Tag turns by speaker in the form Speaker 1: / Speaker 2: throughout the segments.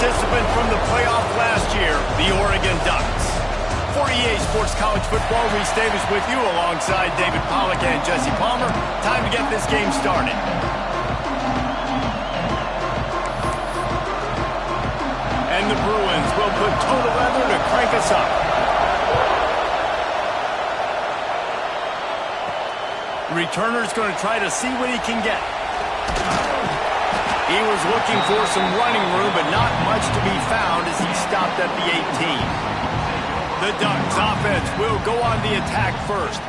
Speaker 1: participant from the playoff last year, the Oregon Ducks. For EA Sports College Football, Reese Davis with you alongside David Pollack and Jesse Palmer. Time to get this game started. And the Bruins will put total leather to crank us up. The returner's going to try to see what he can get. He was looking for some running room, but not much to be found as he stopped at the 18. The Ducks offense will go on the attack first.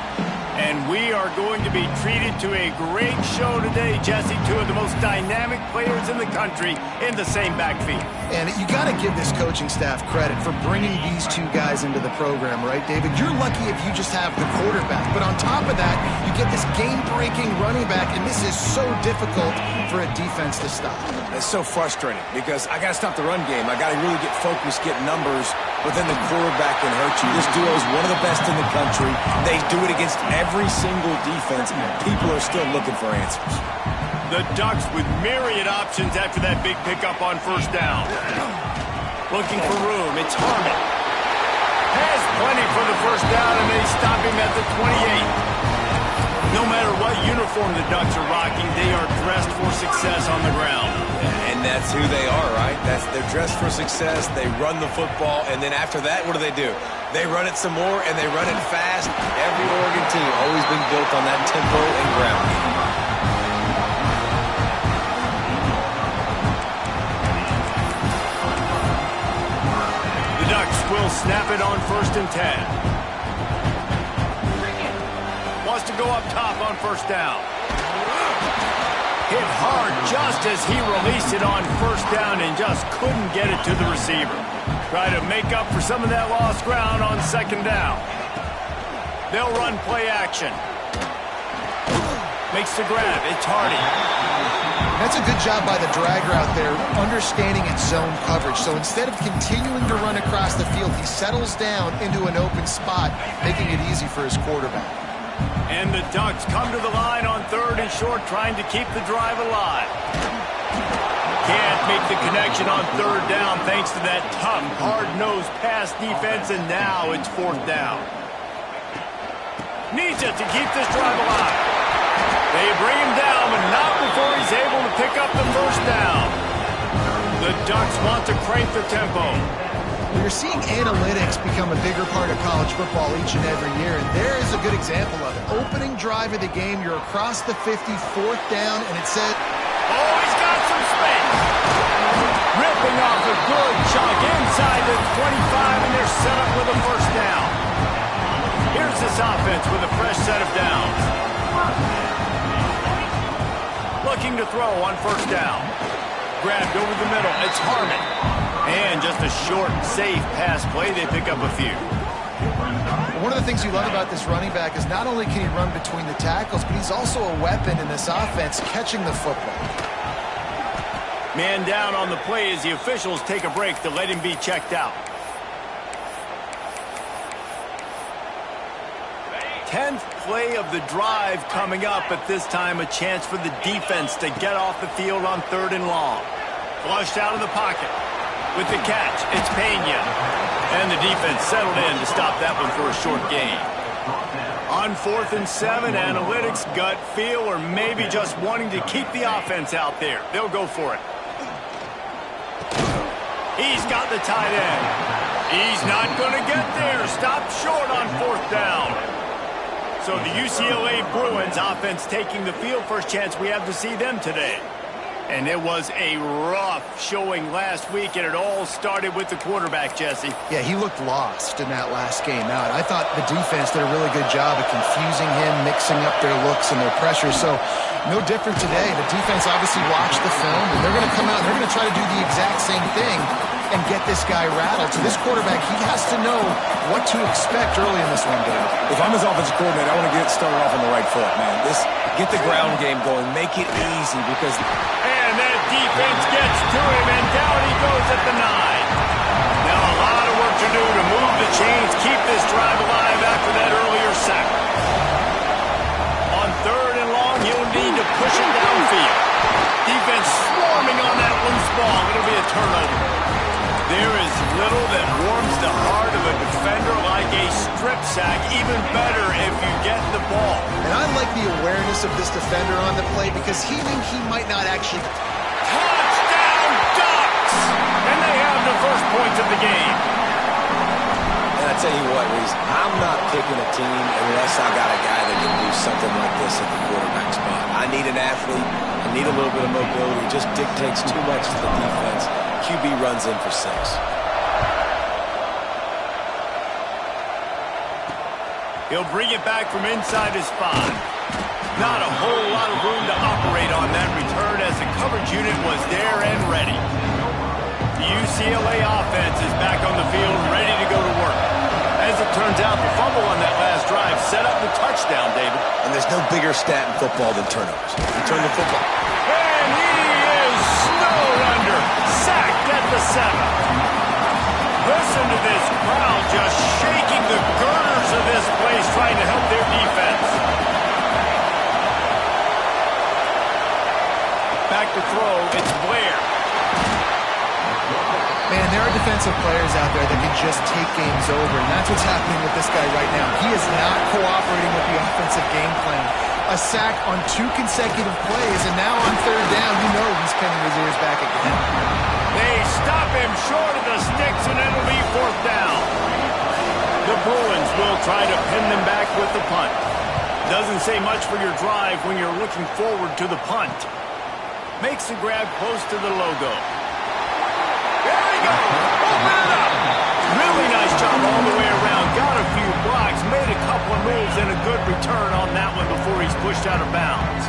Speaker 1: And we are going to be treated to a great show today, Jesse. Two of the most dynamic players in the country in the same backfield.
Speaker 2: And you got to give this coaching staff credit for bringing these two guys into the program, right, David? You're lucky if you just have the quarterback. But on top of that, you get this game-breaking running back, and this is so difficult for a defense to stop.
Speaker 3: It's so frustrating because I got to stop the run game. I got to really get focused, get numbers, but then the quarterback can hurt you. This duo is one of the best in the country. They do it against every single defense. People are still looking for answers.
Speaker 1: The Ducks with myriad options after that big pickup on first down. Looking for room. It's Harmon. Has plenty for the first down, and they stop him at the 28. No matter what uniform the Ducks are rocking, they are dressed for success on the ground.
Speaker 3: And that's who they are, right? They're dressed for success. They run the football, and then after that, what do? They run it some more, and they run it fast. Every Oregon team always been built on that tempo and ground.
Speaker 1: The Ducks will snap it on 1st and 10. Wants to go up top on first down. Hit hard just as he released it on first down and just couldn't get it to the receiver. Try to make up for some of that lost ground on second down. They'll run play action. Makes the grab. It's Hardy.
Speaker 2: That's a good job by the dragger out there, understanding its zone coverage. So instead of continuing to run across the field, he settles down into an open spot, making it easy for his quarterback.
Speaker 1: And the Ducks come to the line on 3rd and short, trying to keep the drive alive. Can't make the connection on 3rd down thanks to that tough, hard-nosed pass defense, and now it's 4th down. Needs it to keep this drive alive. They bring him down, but not before he's able to pick up the first down. The Ducks want to crank the tempo.
Speaker 2: We're seeing analytics become a bigger part of college football each and every year, and there is a good example of it. Opening drive of the game, you're across the 50, 4th down, and it said...
Speaker 1: Oh, he's got some space! Ripping off a good chunk inside the 25, and they're set up with a first down. Here's this offense with a fresh set of downs. Looking to throw on first down. Grabbed over the middle. It's Harmon. And just a short, safe pass play. They pick up a few.
Speaker 2: One of the things you love about this running back is not only can he run between the tackles, but he's also a weapon in this offense, catching the football.
Speaker 1: Man down on the play as the officials take a break to let him be checked out. 10th play of the drive coming up, but this time a chance for the defense to get off the field on 3rd and long. Flushed out of the pocket. With the catch, it's Pena. And the defense settled in to stop that one for a short gain. On 4th and 7, analytics, gut feel, or maybe just wanting to keep the offense out there. They'll go for it. He's got the tight end. He's not going to get there. Stopped short on 4th down. So the UCLA Bruins offense taking the field. First chance we have to see them today. And it was a rough showing last week, and it all started with the quarterback, Jesse.
Speaker 2: Yeah, he looked lost in that last game out. I thought the defense did a really good job of confusing him, mixing up their looks and their pressure. So no different today. The defense obviously watched the film, and they're going to come out and they're going to try to do the exact same thing and get this guy rattled. So this quarterback, he has to know what to expect early in this one, David.
Speaker 3: If I'm his offensive coordinator, I want to get it started off on the right foot, man. Get the ground game going. Make it easy because...
Speaker 1: And that defense gets to him, and down he goes at the 9. Now a lot of work to do to move the chains, keep this drive alive after that earlier sack. On 3rd and long, he'll need to push it downfield. Defense swarming on that loose ball. It'll be a turnover. strip sack, even better if you get the ball.
Speaker 2: And I like the awareness of this defender on the play because he knew he might not actually...
Speaker 1: Touchdown Ducks! And they have the first points of the game.
Speaker 3: And I tell you what, Reese, I'm not picking a team unless I got a guy that can do something like this at the quarterback spot. I need an athlete. I need a little bit of mobility. It just dictates too much to the defense. QB runs in for 6.
Speaker 1: He'll bring it back from inside his 5. Not a whole lot of room to operate on that return as the coverage unit was there and ready. The UCLA offense is back on the field, ready to go to work. As it turns out, the fumble on that last drive set up the touchdown, David.
Speaker 3: And there's no bigger stat in football than turnovers. Return the football.
Speaker 1: And he is snowed under, sacked at the 7. Listen to this crowd just shaking the girders of this place, trying to help their defense. Back to throw, it's Blair.
Speaker 2: Man, there are defensive players out there that can just take games over, and that's what's happening with this guy right now. He is not cooperating with the offensive game plan. A sack on 2 consecutive plays, and now on 3rd down, you know he's pinning his ears back again.
Speaker 1: They stop him short of the sticks, and it'll be 4th down. The Bruins will try to pin them back with the punt. Doesn't say much for your drive when you're looking forward to the punt. Makes the grab close to the logo. There he goes! Open it up! Really nice job all the way around. Got a few blocks, made a couple of moves, and a good return on that one before he's pushed out of bounds.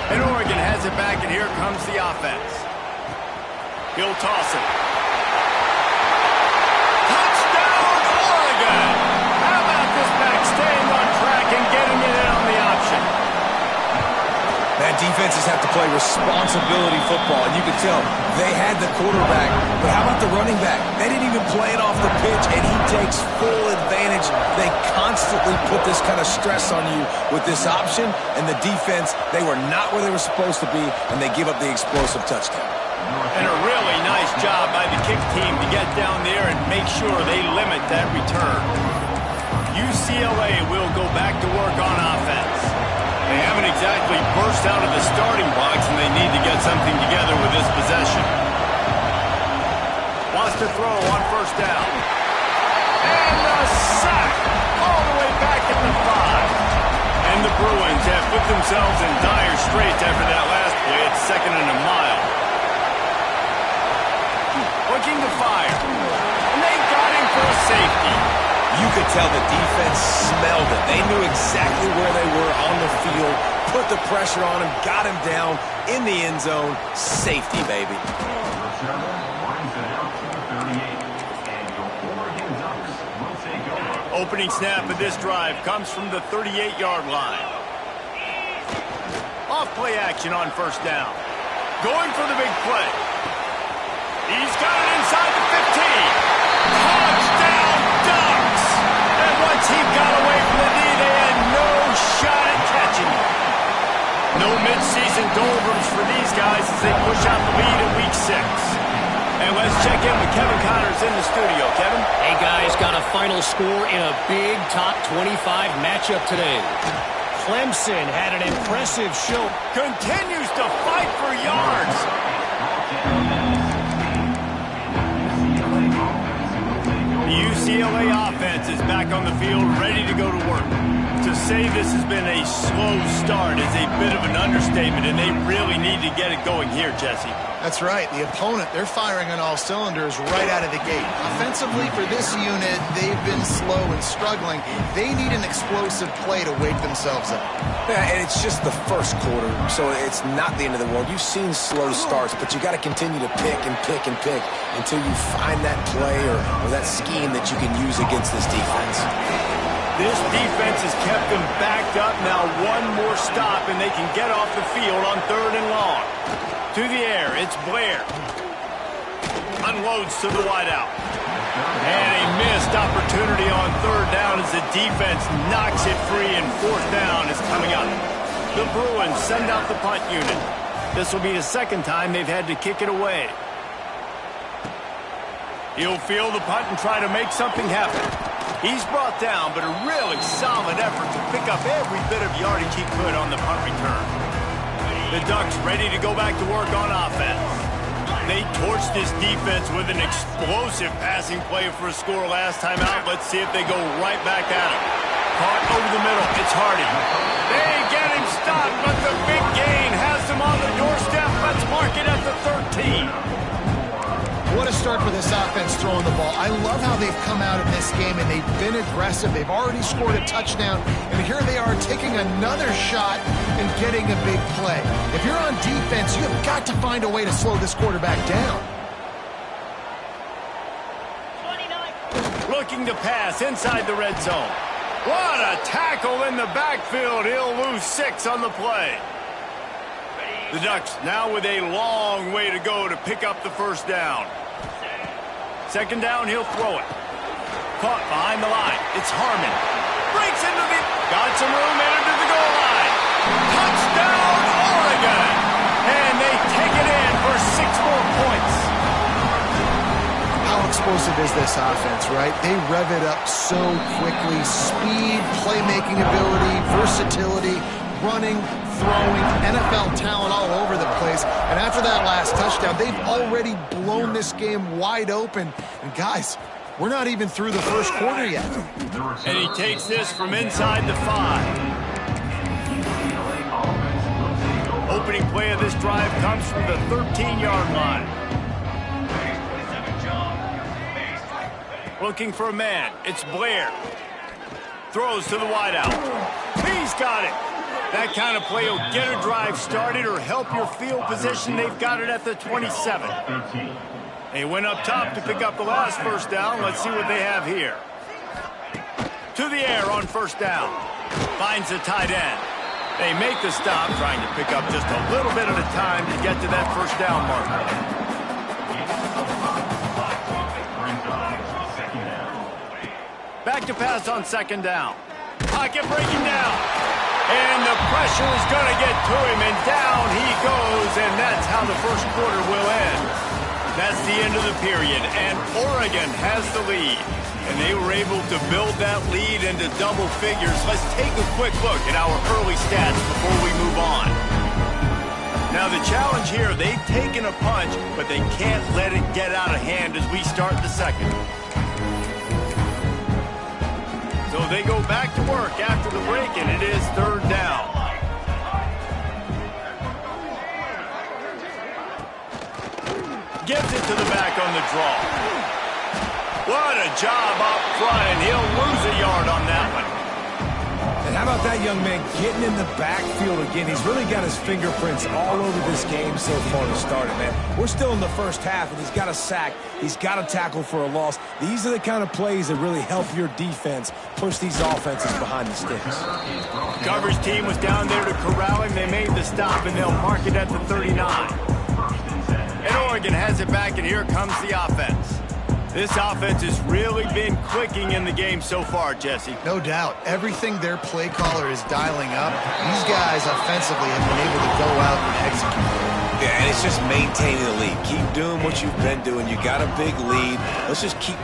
Speaker 1: And Oregon has it back, and here comes the offense. He'll toss it. Touchdown, Oregon! How about this back staying on track and getting it in on the option?
Speaker 3: Man, defenses have to play responsibility football, and you can tell they had the quarterback, but how about the running back? They didn't even play it off the pitch, and he takes full advantage. They constantly put this kind of stress on you with this option, and the defense, they were not where they were supposed to be, and they give up the explosive touchdown.
Speaker 1: And a really nice job by the kick team to get down there and make sure they limit that return. UCLA will go back to work on offense. They haven't exactly burst out of the starting blocks, and they need to get something together with this possession. Wants to throw on 1st down. And the sack all the way back at the 5. And the Bruins have put themselves in dire straits after that last play at 2nd and a mile. Looking to fire. And they got him for a safety.
Speaker 3: You could tell the defense smelled it. They knew exactly where they were on the field, put the pressure on him, got him down in the end zone. Safety, baby.
Speaker 1: Opening snap of this drive comes from the 38-yard line. Off play action on 1st down. Going for the big play. He's got it inside the 15. Touchdown, Ducks! And once he got away from the knee, they had no shot at catching him. No mid-season doldrums for these guys as they push out the lead in Week 6. And let's check in with Kevin Connors in the studio. Kevin?
Speaker 4: Hey, guys, got a final score in a big top 25 matchup today. Clemson had an impressive show.
Speaker 1: Continues to fight for yards. The UCLA offense is back on the field, ready to go to work. To say this has been a slow start is a bit of an understatement, and they really need to get it going here, Jesse.
Speaker 2: That's right. The opponent, they're firing on all cylinders right out of the gate. Offensively, for this unit, they've been slow and struggling. They need an explosive play to wake themselves up.
Speaker 3: Yeah, and it's just the first quarter, so it's not the end of the world. You've seen slow starts, but you got to continue to pick and pick and pick until you find that play or that scheme that you can use against this defense.
Speaker 1: This defense has kept them backed up. Now one more stop, and they can get off the field on 3rd and long. To the air, it's Blair. Unloads to the wideout. And a missed opportunity on 3rd down as the defense knocks it free, and 4th down is coming up. The Bruins send out the punt unit. This will be the 2nd time they've had to kick it away. He'll field the punt and try to make something happen. He's brought down, but a really solid effort to pick up every bit of yardage he could on the punt return. The Ducks ready to go back to work on offense. They torched this defense with an explosive passing play for a score last time out. Let's see if they go right back at him. Caught over the middle. It's Hardy. They get him stopped, but the big gain has them on the doorstep. Let's mark it at the 13.
Speaker 2: What a start for this offense throwing the ball. I love how they've come out in this game, and they've been aggressive. They've already scored a touchdown, and here they are taking another shot and getting a big play. If you're on defense, you have got to find a way to slow this quarterback down.
Speaker 1: Looking to pass inside the red zone. What a tackle in the backfield. He'll lose 6 on the play. The Ducks now with a long way to go to pick up the first down. Second down, he'll throw it. Caught behind the line. It's Harmon. Breaks into the... Got some room into the goal line. Touchdown, Oregon! And they take it in for 6 more points.
Speaker 2: How explosive is this offense, right? They rev it up so quickly. Speed, playmaking ability, versatility, running, throwing, NFL talent all over the place. And after that last touchdown, they've already blown this game wide open. And guys, we're not even through the first quarter yet.
Speaker 1: And he takes this from inside the 5. Opening play of this drive comes from the 13-yard line. Looking for a man. It's Blair. Throws to the wideout. He's got it. That kind of play will get a drive started or help your field position. They've got it at the 27. They went up top to pick up the last first down. Let's see what they have here. To the air on first down. Finds the tight end. They make the stop, trying to pick up just a little bit at a time to get to that first down marker. Back to pass on second down. Pocket breaking down. And the pressure is going to get to him, and down he goes, and that's how the first quarter will end. That's the end of the period, and Oregon has the lead. And they were able to build that lead into double figures. Let's take a quick look at our early stats before we move on. Now the challenge here, they've taken a punch, but they can't let it get out of hand as we start the second. So they go back to work after the break, and it is third down. Gives it to the back on the draw. What a job up front, and he'll lose a yard on that one.
Speaker 3: And how about that young man getting in the backfield again? He's really got his fingerprints all over this game so far to start it, man. We're still in the first half, and he's got a sack. He's got a tackle for a loss. These are the kind of plays that really help your defense push these offenses behind the sticks.
Speaker 1: Coverage team was down there to corral him. They made the stop, and they'll mark it at the 39. And Oregon has it back, and here comes the offense. This offense has really been clicking in the game so far, Jesse.
Speaker 2: No doubt. Everything their play caller is dialing up, these guys offensively have been able to go out and execute.
Speaker 3: Yeah, and it's just maintaining the lead. Keep doing what you've been doing. You got a big lead. Let's just keep...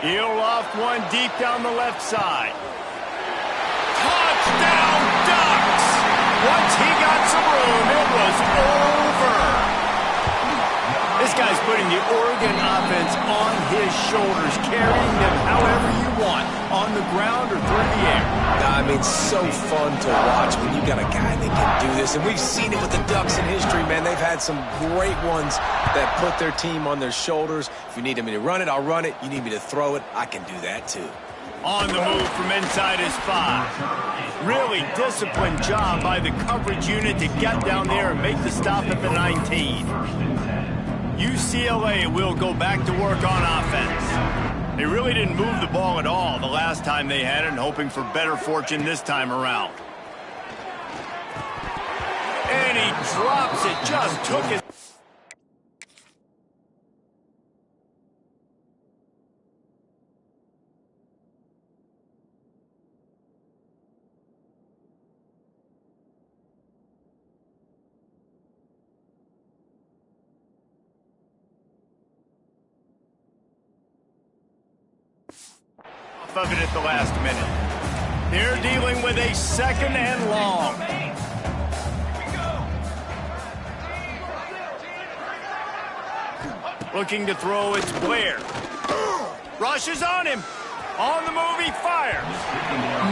Speaker 1: He'll loft one deep down the left side. Touchdown, Ducks! Once he got some room, it was over. This guy's putting the Oregon offense on his shoulders, carrying them however you want, on the ground or through the air.
Speaker 3: I mean, so fun to watch when you got a guy that can do this. And we've seen it with the Ducks in history, man. They've had some great ones that put their team on their shoulders. If you need me to run it, I'll run it. You need me to throw it, I can do that too.
Speaker 1: On the move from inside his 5. Really disciplined job by the coverage unit to get down there and make the stop at the 19. UCLA will go back to work on offense. They really didn't move the ball at all the last time they had it, and hoping for better fortune this time around. And he drops it, just took it. of it at the last minute. They're dealing with a 2nd and long. Looking to throw, it's Blair. Rushes on him. On the move, he fires.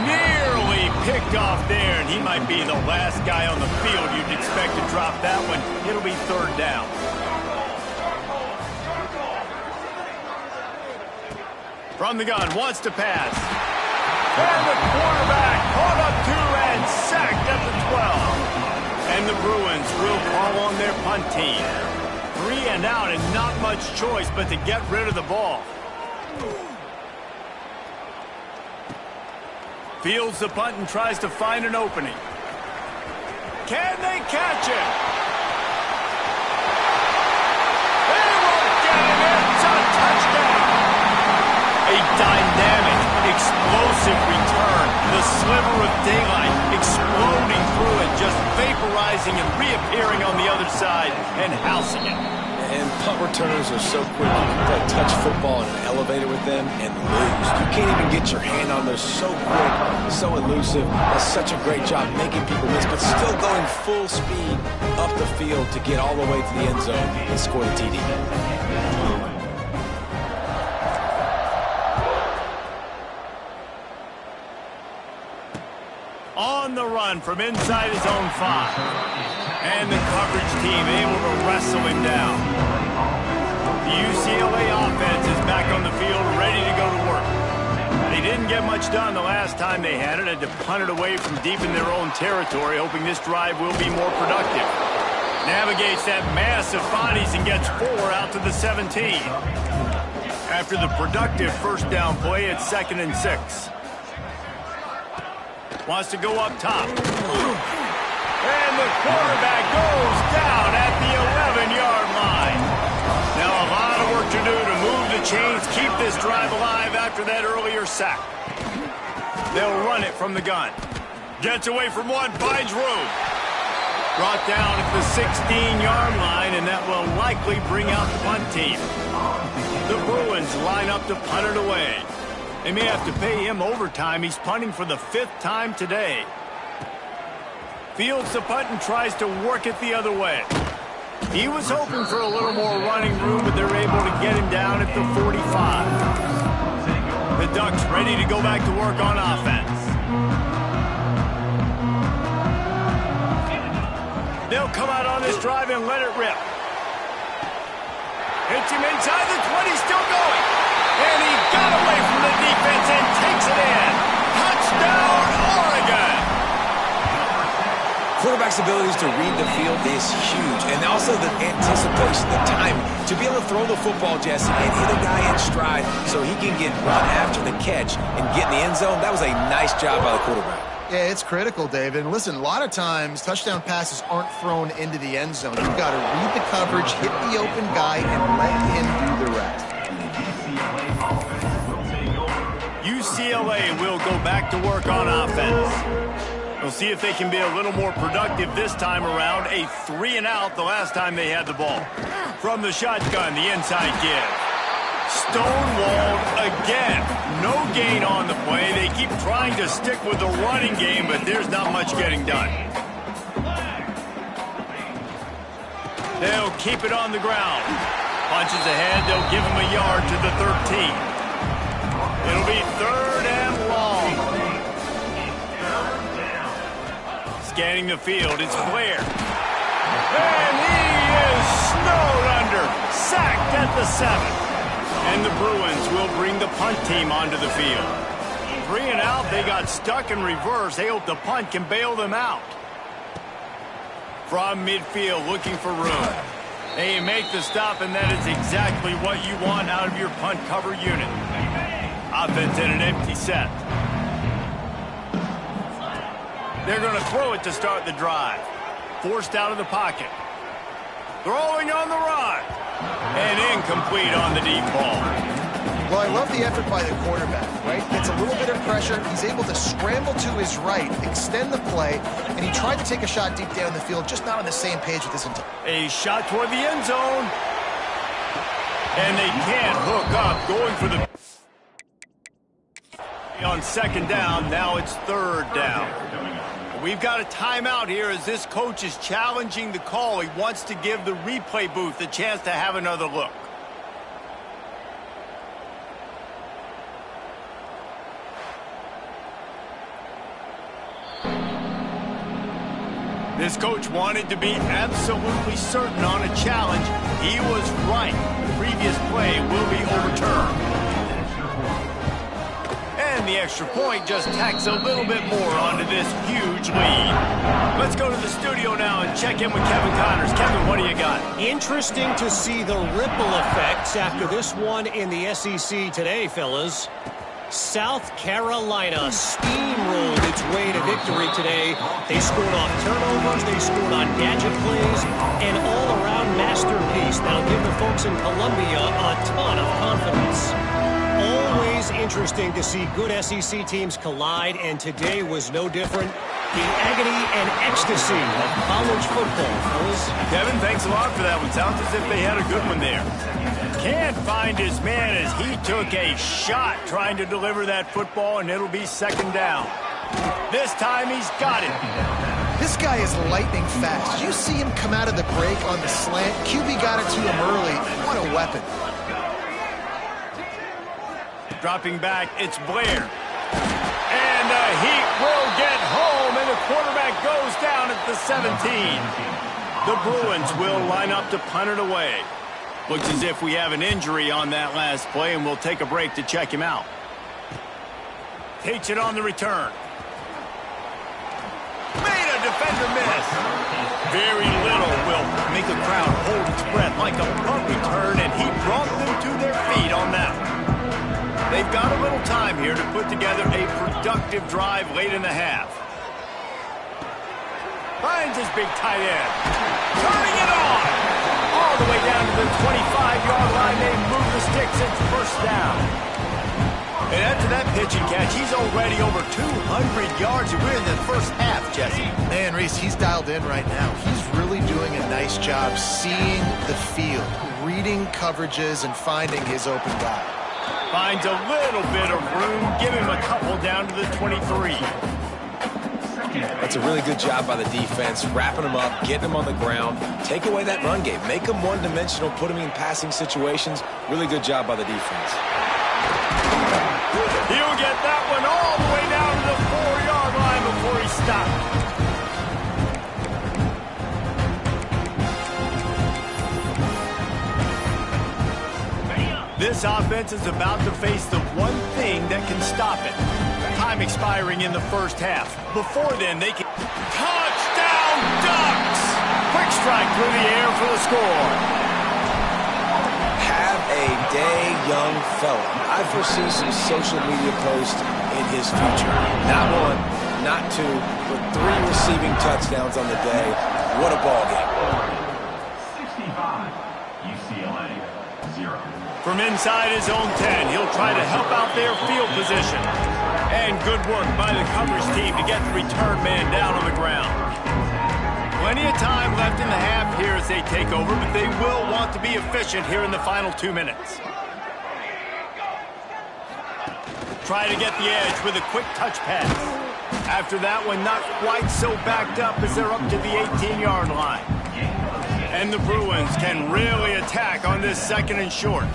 Speaker 1: Nearly picked off there, and he might be the last guy on the field you'd expect to drop that one. It'll be 3rd down. From the gun, wants to pass. And the quarterback caught up to and sacked at the 12. And the Bruins will call on their punt team. 3 and out and not much choice but to get rid of the ball. Fields the punt and tries to find an opening. Can they catch it? They won't get it. It's a touchdown. A dynamic, explosive return. The sliver of daylight exploding through it, just vaporizing and reappearing on the other side and housing it.
Speaker 3: And punt returners are so quick. You can play touch football in an elevator with them and lose. You can't even get your hand on them. They're so quick, so elusive. Does such a great job making people miss, but still going full speed up the field to get all the way to the end zone and score the TD.
Speaker 1: On the run from inside his own 5. And the coverage team able to wrestle him down. The UCLA offense is back on the field, ready to go to work. They didn't get much done the last time they had it. Had to punt it away from deep in their own territory, hoping this drive will be more productive. Navigates that mass of bodies and gets 4 out to the 17. After the productive 1st down play, it's 2nd and 6. Wants to go up top. And the quarterback goes down at the 11-yard line. Now a lot of work to do to move the chains, keep this drive alive after that earlier sack. They'll run it from the gun. Gets away from one, finds room. Brought down at the 16-yard line, and that will likely bring out the punt team. The Bruins line up to punt it away. They may have to pay him overtime. He's punting for the 5th time today. Fields the punt and tries to work it the other way. He was hoping for a little more running room, but they're able to get him down at the 45. The Ducks ready to go back to work on offense. They'll come out on this drive and let it rip. Hits him inside the 20, still going. And he got away from the defense and takes it in. Touchdown, Oregon!
Speaker 3: Quarterback's abilities to read the field is huge. And also the anticipation, the time to be able to throw the football, Jesse, and hit a guy in stride so he can get run after the catch and get in the end zone. That was a nice job by the quarterback.
Speaker 2: Yeah, it's critical, David. And listen, a lot of times touchdown passes aren't thrown into the end zone. You've got to read the coverage, hit the open guy, and let him do the rest.
Speaker 1: UCLA will go back to work on offense. We'll see if they can be a little more productive this time around. A 3 and out the last time they had the ball. From the shotgun, the inside give. Stonewalled again. No gain on the play. They keep trying to stick with the running game, but there's not much getting done. They'll keep it on the ground. Punches ahead. They'll give him a yard to the 13. It'll be 3rd and long. Scanning the field, it's Blair. And he is snowed under. Sacked at the 7. And the Bruins will bring the punt team onto the field. 3 and out, they got stuck in reverse. They hope the punt can bail them out. From midfield, looking for room. They make the stop, and that is exactly what you want out of your punt cover unit. Offense in an empty set. They're going to throw it to start the drive. Forced out of the pocket. Throwing on the run. And incomplete on the deep ball.
Speaker 2: Well, I love the effort by the quarterback, right? Gets a little bit of pressure. He's able to scramble to his right, extend the play, and he tried to take a shot deep down the field, just not on the same page with his entire.
Speaker 1: A shot toward the end zone. And they can't hook up, going for the... On second down, now it's third down. We've got a timeout here as this coach is challenging the call. He wants to give the replay booth a chance to have another look. This coach wanted to be absolutely certain on a challenge. He was right. The previous play will be overturned. And the extra point just tacks a little bit more onto this huge lead. Let's go to the studio now and check in with Kevin Connors. Kevin, what do you got?
Speaker 4: Interesting to see the ripple effects after this one in the SEC today, fellas. South Carolina steamrolled its way to victory today. They scored off turnovers, they scored on gadget plays, an all-around masterpiece that'll give the folks in Columbia a ton of confidence. Always interesting to see good SEC teams collide, and today was no different. The agony and ecstasy of college football, fellas.
Speaker 1: Kevin, thanks a lot for that one. Sounds as if they had a good one there. Can't find his man as he took a shot trying to deliver that football, and it'll be second down. This time he's got it.
Speaker 2: This guy is lightning fast. You see him come out of the break on the slant. QB got it to him early. What a weapon.
Speaker 1: Dropping back, it's Blair. And he will get home, and the quarterback goes down at the 17. The Bruins will line up to punt it away. Looks as if we have an injury on that last play, and we'll take a break to check him out. Takes it on the return. Made a defender miss. Very little will make a crowd hold its breath like a punt return, and he brought them to their feet on that one. They've got a little time here to put together a productive drive late in the half. Finds his big tight end. Turning it on. All the way down to the 25-yard line. They move the sticks. It's first down. And after that pitch and catch, he's already over 200 yards. And we're in the first half, Jesse.
Speaker 2: Man, Reese, he's dialed in right now. He's really doing a nice job seeing the field, reading coverages, and finding his open guy.
Speaker 1: Finds a little bit of room. Give him a couple down to the 23.
Speaker 3: That's a really good job by the defense, wrapping them up, getting them on the ground, take away that run game, make them one-dimensional, put them in passing situations. Really good job by the defense.
Speaker 1: He'll get that one all the way down to the 4-yard line before he stopped. This offense is about to face the one thing that can stop it. Time expiring in the first half. Before then, they can... Touchdown, Ducks! Quick strike through the air for the score.
Speaker 3: Have a day, young fella. I foresee some social media posts in his future. Not one, not two, but 3 receiving touchdowns on the day. What a ball game.
Speaker 5: 65, UCLA, 0.
Speaker 1: From inside his own 10, he'll try to help out their field position. And good work by the coverage team to get the return man down on the ground. Plenty of time left in the half here as they take over, but they will want to be efficient here in the final 2 minutes. Try to get the edge with a quick touch pass. After that one, not quite so backed up as they're up to the 18-yard line. And the Bruins can really attack on this second and short.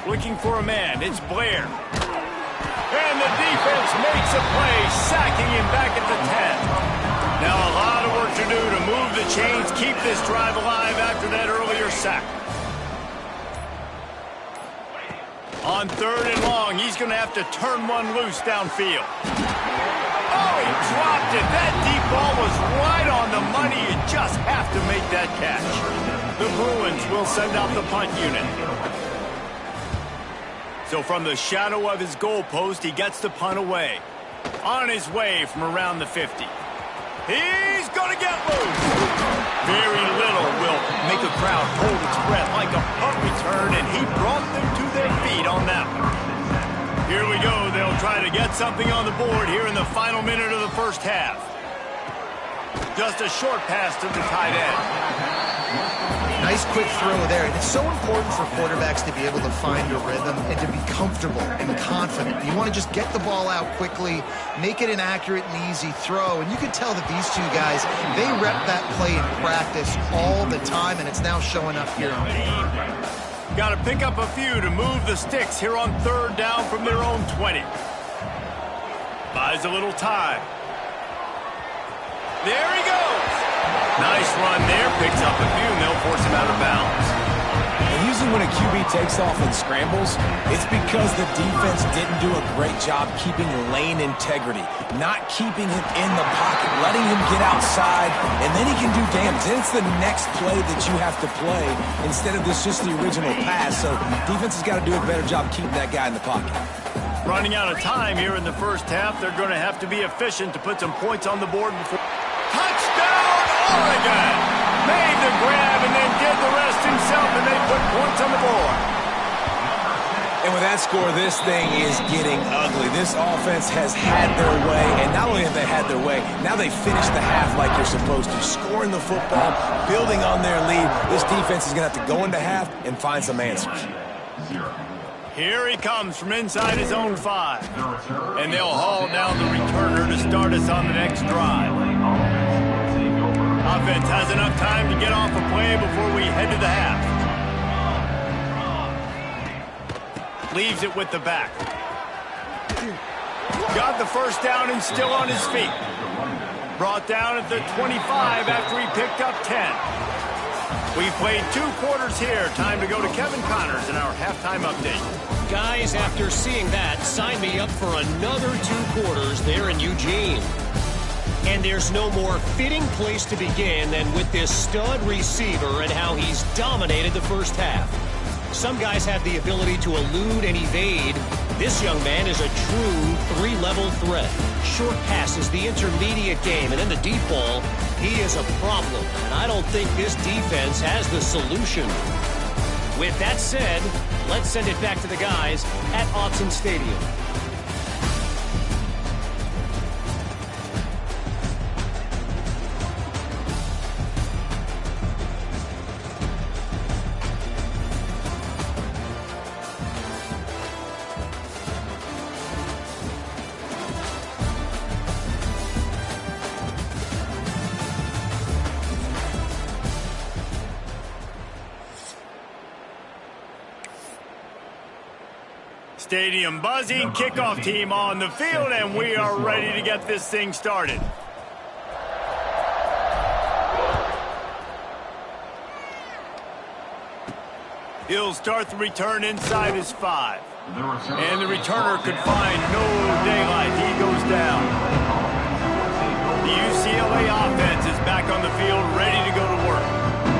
Speaker 1: Looking for a man, it's Blair. And the defense makes a play, sacking him back at the 10. Now a lot of work to do to move the chains, keep this drive alive after that earlier sack. On third and long, he's going to have to turn one loose downfield. Oh, he dropped it. That deep ball was right on the money. You just have to make that catch. The Bruins will send out the punt unit. So from the shadow of his goalpost, he gets the punt away. On his way from around the 50. He's going to get loose. Very little will make a crowd hold its breath like a punt return, and he brought them to their feet on that one. Here we go. They'll try to get something on the board here in the final minute of the first half. Just a short pass to the tight end.
Speaker 2: Nice nice quick throw there. And it's so important for quarterbacks to be able to find a rhythm and to be comfortable and confident. You want to just get the ball out quickly, make it an accurate and easy throw. And you can tell that these two guys, they rep that play in practice all the time, and it's now showing up here on the
Speaker 1: Got to pick up a few to move the sticks here on third down from their own 20. Buys a little time. There he goes. Nice run there. Picks up a few, and they'll force him out of bounds.
Speaker 3: And usually when a QB takes off and scrambles, it's because the defense didn't do a great job keeping lane integrity, not keeping him in the pocket, letting him get outside, and then he can do damage. Then it's the next play that you have to play instead of just the original pass. So defense has got to do a better job keeping that guy in the pocket.
Speaker 1: Running out of time here in the first half. They're going to have to be efficient to put some points on the board before. Touchdown, Oregon! Made the grab and then did the rest himself, and they put points on the board.
Speaker 3: And with that score, this thing is getting ugly. This offense has had their way, and not only have they had their way, now they finished the half like you're supposed to, scoring the football, building on their lead. This defense is going to have to go into half and find some answers.
Speaker 1: Here he comes from inside his own 5. And they'll haul down the returner to start us on the next drive. Offense has enough time to get off a play before we head to the half. Leaves it with the back. Got the first down and still on his feet. Brought down at the 25 after he picked up 10. We've played 2 quarters here. Time to go to Kevin Connors in our halftime update.
Speaker 4: Guys, after seeing that, sign me up for another 2 quarters there in Eugene. And there's no more fitting place to begin than with this stud receiver and how he's dominated the first half. Some guys have the ability to elude and evade. This young man is a true 3-level threat. Short passes, the intermediate game, and in the deep ball, he is a problem. And I don't think this defense has the solution. With that said, let's send it back to the guys at Autzen Stadium.
Speaker 1: Stadium buzzing, kickoff team on the field, and we are ready to get this thing started. He'll start the return inside his 5. And the returner could find no daylight. He goes down. The UCLA offense is back on the field, ready to go to work.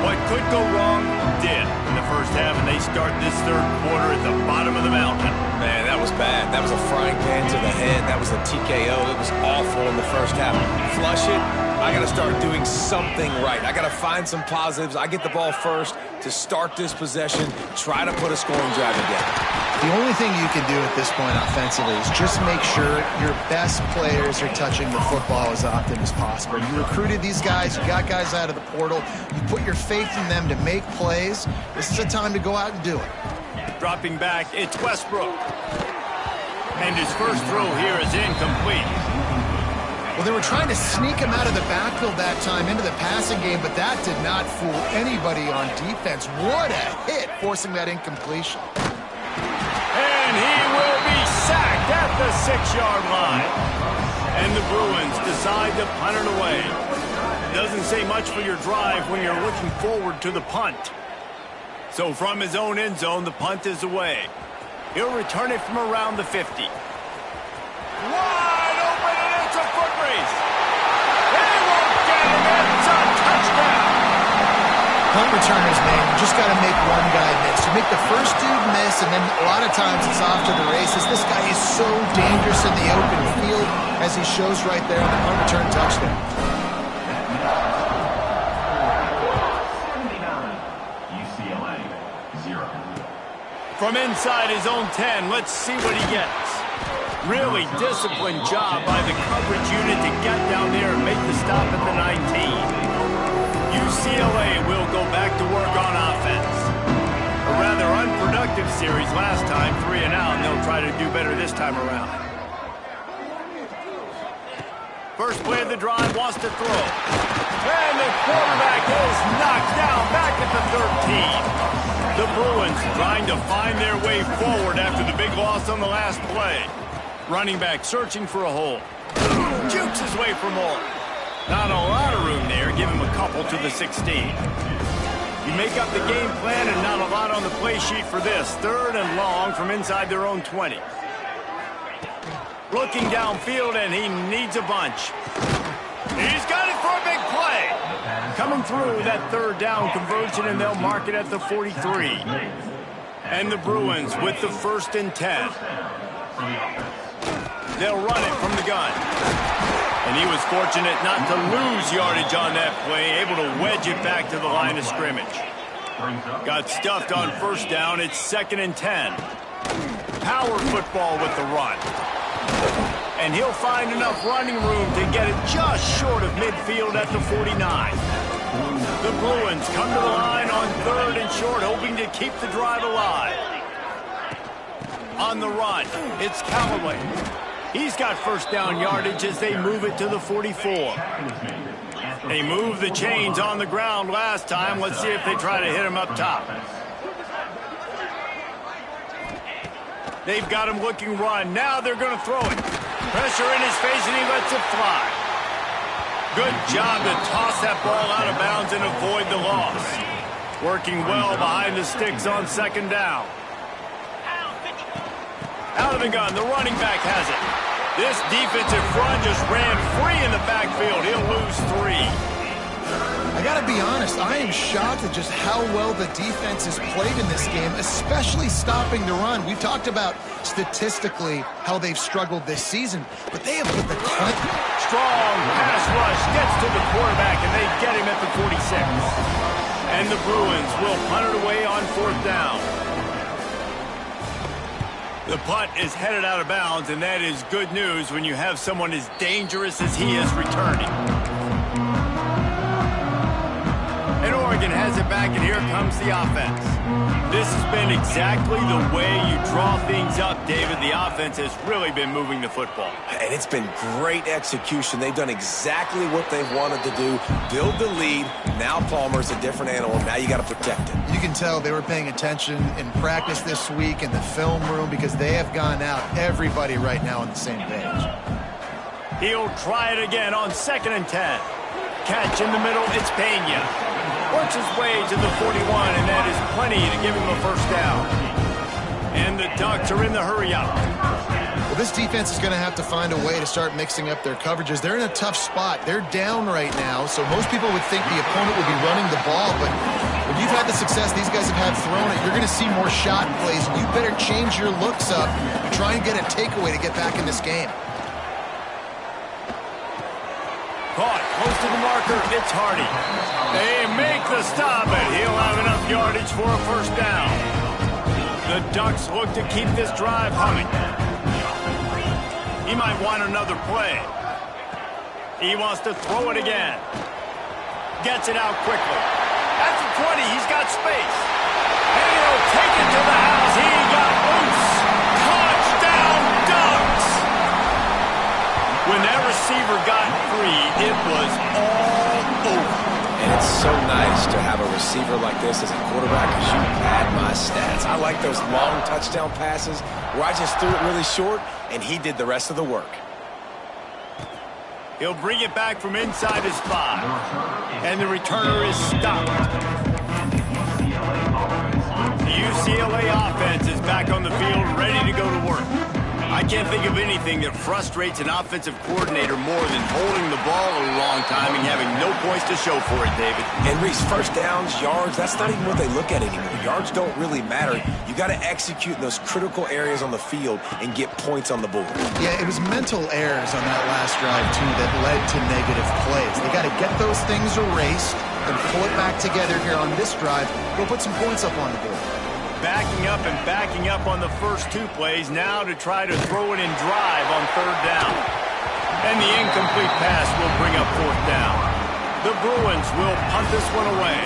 Speaker 1: What could go wrong did in the first half, and they start this third quarter at the bottom of the mountain.
Speaker 3: Man, that was bad. That was a frying pan to the head. That was a TKO. It was awful in the first half. Flush it. I got to start doing something right. I got to find some positives. I get the ball first to start this possession, try to put a scoring drive together.
Speaker 2: The only thing you can do at this point offensively is just make sure your best players are touching the football as often as possible. You recruited these guys, you got guys out of the portal, you put your faith in them to make plays. This is a time to go out and do it.
Speaker 1: Dropping back, it's Westbrook. And his first throw here is incomplete.
Speaker 2: Well, they were trying to sneak him out of the backfield that time into the passing game, but that did not fool anybody on defense. What a hit, forcing that incompletion.
Speaker 1: And he will be sacked at the 6-yard line. And the Bruins decide to punt it away. Doesn't say much for your drive when you're looking forward to the punt. So from his own end zone, the punt is away. He'll return it from around the 50. Wide open, and it's a foot race. He won't get him. It's a touchdown.
Speaker 2: Punt returners, man, you just got to make one guy miss. You make the first dude miss, and then a lot of times it's off to the races. This guy is so dangerous in the open field, as he shows right there on the punt return touchdown.
Speaker 1: From inside his own 10, let's see what he gets. Really disciplined job by the coverage unit to get down there and make the stop at the 19. UCLA will go back to work on offense. last time, 3 and out, and they'll try to do better this time around. First play of the drive, wants to throw. And the quarterback is knocked down back at the 13. The Bruins trying to find their way forward after the big loss on the last play. Running back searching for a hole. Jukes his way for more. Not a lot of room there. Give him a couple to the 16. You make up the game plan and not a lot on the play sheet for this. 3rd and long from inside their own 20. Looking downfield, and he needs a bunch. He's got it for a big play. Coming through that 3rd down conversion, and they'll mark it at the 43. And the Bruins with the 1st and 10. They'll run it from the gun. And he was fortunate not to lose yardage on that play, able to wedge it back to the line of scrimmage. Got stuffed on 1st down. It's 2nd and 10. Power football with the run. And he'll find enough running room to get it just short of midfield at the 49. The Bruins come to the line on 3rd and short, hoping to keep the drive alive. On the run, it's Callaway. He's got 1st down yardage as they move it to the 44. They moved the chains on the ground last time. Let's see if they try to hit him up top. They've got him looking run. Now they're going to throw it. Pressure in his face, and he lets it fly. Good job to toss that ball out of bounds and avoid the loss. Working well behind the sticks on 2nd down. Out of the gun, the running back has it. This defensive front just ran free in the backfield. He'll lose 3.
Speaker 2: I got to be honest, I am shocked at just how well the defense has played in this game, especially stopping the run. We've talked about statistically how they've struggled this season, but they have put the
Speaker 1: strong pass rush gets to the quarterback, and they get him at the 46. And the Bruins will punt it away on 4th down. The punt is headed out of bounds, and that is good news when you have someone as dangerous as he is returning. And Oregon has it back, and here comes the offense. This has been exactly the way you draw things up, David. The offense has really been moving the football.
Speaker 3: And it's been great execution. They've done exactly what they've wanted to do. Build the lead. Now Palmer's a different animal. Now you got to protect it.
Speaker 2: You can tell they were paying attention in practice this week in the film room because they have gone out, everybody right now on the same page.
Speaker 1: He'll try it again on 2nd and 10. Catch in the middle, it's Pena. Works his way to the 41, and that is plenty to give him a 1st down. And the Ducks are in the hurry-up.
Speaker 2: Well, this defense is going to have to find a way to start mixing up their coverages. They're in a tough spot. They're down right now, so most people would think the opponent would be running the ball, but when you've had the success these guys have had throwing it, you're going to see more shot plays, and you better change your looks up and try and get a takeaway to get back in this game.
Speaker 1: Caught close to the marker, it's Hardy. They make the stop, and he'll have enough yardage for a 1st down. The Ducks look to keep this drive humming. He might want another play. He wants to throw it again. Gets it out quickly. At the 20, he's got space. And he'll take it to the house. He got loose. Touchdown, Ducks! When that receiver got free, it was all over.
Speaker 3: And it's so nice to have a receiver like this as a quarterback because you pad my stats. I like those long touchdown passes where I just threw it really short and he did the rest of the work.
Speaker 1: He'll bring it back from inside his 5. And the returner is stopped. The UCLA offense is back on the field, ready to go to work. I can't think of anything that frustrates an offensive coordinator more than holding the ball a long time and having no points to show for it, David.
Speaker 3: And Reese, 1st downs, yards, that's not even what they look at anymore. Yards don't really matter. You got to execute in those critical areas on the field and get points on the board.
Speaker 2: Yeah, it was mental errors on that last drive, too, that led to negative plays. They got to get those things erased and pull it back together here on this drive. Go put some points up on the board.
Speaker 1: Backing up on the first 2 plays now to try to throw it in drive on 3rd down. And the incomplete pass will bring up 4th down. The Bruins will punt this one away.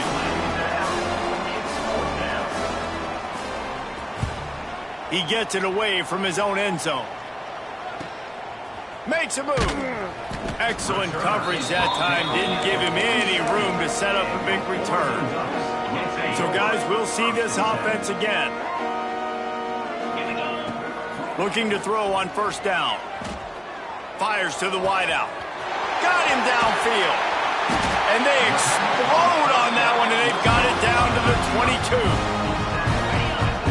Speaker 1: He gets it away from his own end zone. Makes a move. Excellent coverage that time. Didn't give him any room to set up a big return. So, guys, we'll see this offense again. Looking to throw on first down. Fires to the wideout. Got him downfield. And they explode on that one, and they've got it down to the 22.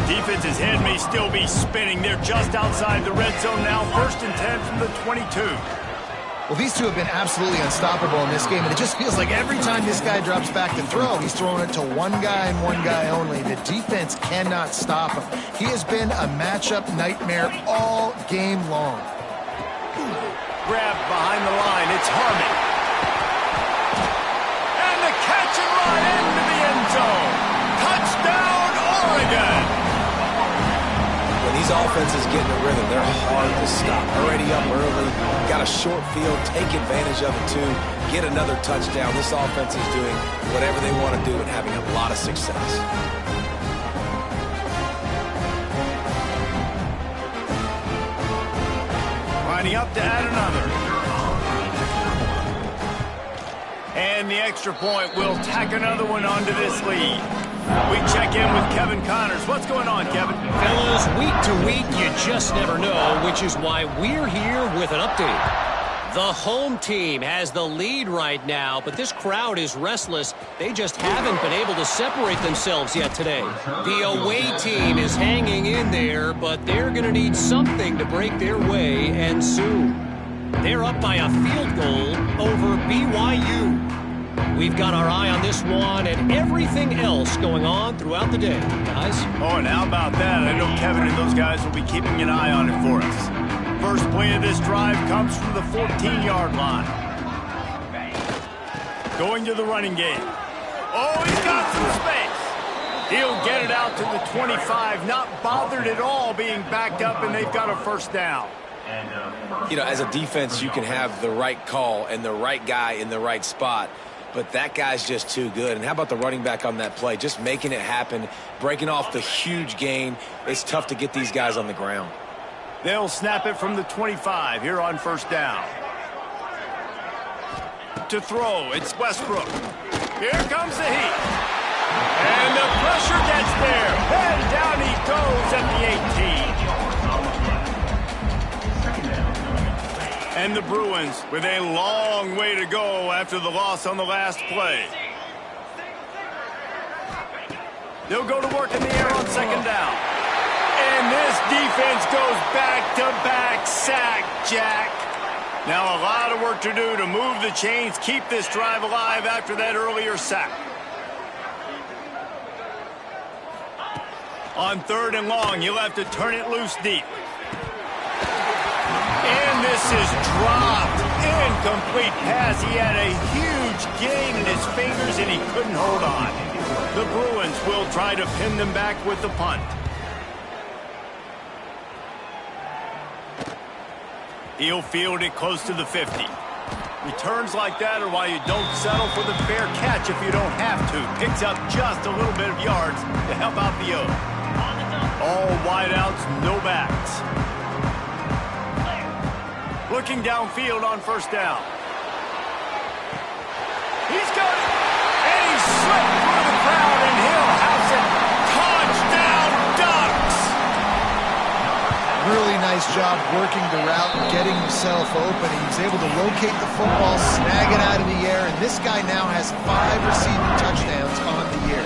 Speaker 1: The defense's head may still be spinning. They're just outside the red zone now. 1st and 10 from the 22.
Speaker 2: Well, these two have been absolutely unstoppable in this game, and it just feels like every time this guy drops back to throw, he's throwing it to one guy and one guy only. The defense cannot stop him. He has been a matchup nightmare all game long.
Speaker 1: Grabbed behind the line. It's Harmon. And the catch and run into the end zone. Touchdown, Oregon.
Speaker 3: When these offenses get in a rhythm, they're hard to stop. Already up early, got a short field, take advantage of it too, get another touchdown. This offense is doing whatever they want to do and having a lot of success.
Speaker 1: Lining up to add another. And the extra point will tack another one onto this lead. We check in with Kevin Connors. What's going on, Kevin?
Speaker 4: Fellas, week to week, you just never know, which is why we're here with an update. The home team has the lead right now, but this crowd is restless. They just haven't been able to separate themselves yet today. The away team is hanging in there, but they're going to need something to break their way, and soon. They're up by a field goal over BYU. We've got our eye on this one and everything else going on throughout the day, guys.
Speaker 1: Oh, and how about that? I know Kevin and those guys will be keeping an eye on it for us. First play of this drive comes from the 14-yard line. Going to the running game. Oh, he's got some space. He'll get it out to the 25, not bothered at all being backed up, and they've got a first down.
Speaker 3: You know, as a defense, you can have the right call and the right guy in the right spot, but that guy's just too good. And how about the running back on that play? Just making it happen, breaking off the huge gain. It's tough to get these guys on the ground.
Speaker 1: They'll snap it from the 25 here on first down. To throw, it's Westbrook. Here comes the heat. And the pressure gets there. And down he goes at the 18. And the Bruins with a long way to go after the loss on the last play. They'll go to work in the air on second down. And this defense goes back-to-back sack, Jack. Now a lot of work to do to move the chains, keep this drive alive after that earlier sack. On third and long, you'll have to turn it loose deep. And this is dropped. Incomplete pass. He had a huge gain in his fingers, and he couldn't hold on. The Bruins will try to pin them back with the punt. He'll field it close to the 50. Returns like that are why you don't settle for the fair catch if you don't have to. Picks up just a little bit of yards to help out the O. All wideouts, no backs. Looking downfield on first down. He's got it. And he slipped through the crowd, and he'll house it. Touchdown, Ducks!
Speaker 2: Really nice job working the route and getting himself open. He was able to locate the football, snag it out of the air, and this guy now has 5 receiving touchdowns on the year.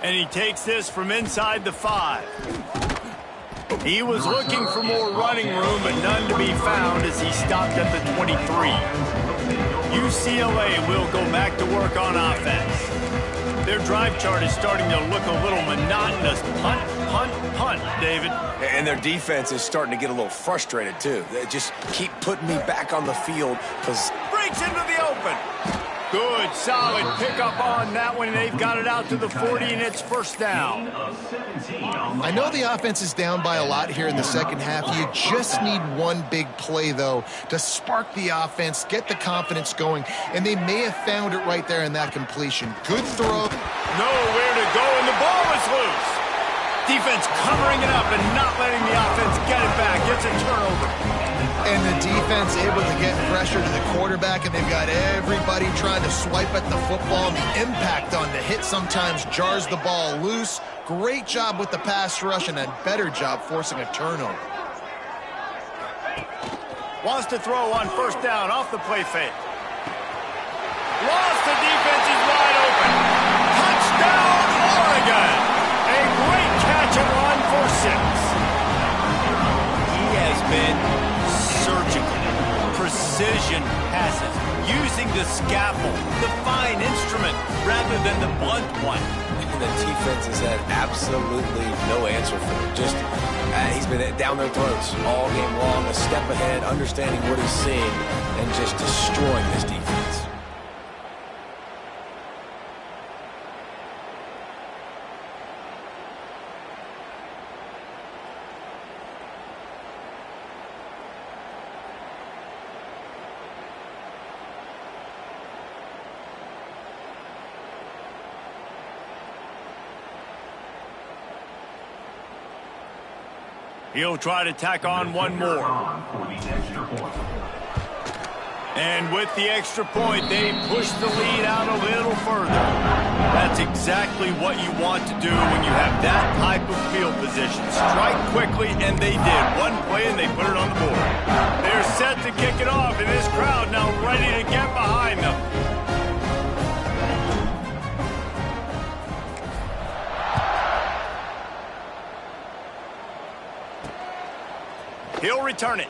Speaker 1: And he takes this from inside the 5. He was looking for more running room, but none to be found as he stopped at the 23. UCLA will go back to work on offense. Their drive chart is starting to look a little monotonous. Punt, punt, punt, David.
Speaker 3: And their defense is starting to get a little frustrated, too. They just keep putting me back on the field because
Speaker 1: breaks into the open. Good, solid pickup on that one. They've got it out to the 40, and it's first down.
Speaker 2: I know the offense is down by a lot here in the second half. You just need one big play, though, to spark the offense, get the confidence going, and they may have found it right there in that completion. Good throw.
Speaker 1: Nowhere to go, and the ball is loose. Defense covering it up and not letting the offense get it back. It's a turnover.
Speaker 2: And the defense able to get pressure to the quarterback, and they've got everybody trying to swipe at the football. And the impact on the hit sometimes jars the ball loose. Great job with the pass rush and a better job forcing a turnover.
Speaker 1: Wants to throw on first down off the play fake. Lost, the defense is wide open. Touchdown, Oregon. A great catch and run for 6. He has been surgical, precision passes, using the scaffold, the fine instrument, rather than the blunt one.
Speaker 3: The defense has had absolutely no answer for him. Just, he's been down their throats all game long, a step ahead, understanding what he's seeing, and just destroying this defense.
Speaker 1: He'll try to tack on one more. And with the extra point, they push the lead out a little further. That's exactly what you want to do when you have that type of field position. Strike quickly, and they did. One play, and they put it on the board. They're set to kick it off, and this crowd now ready to get behind them. He'll return it.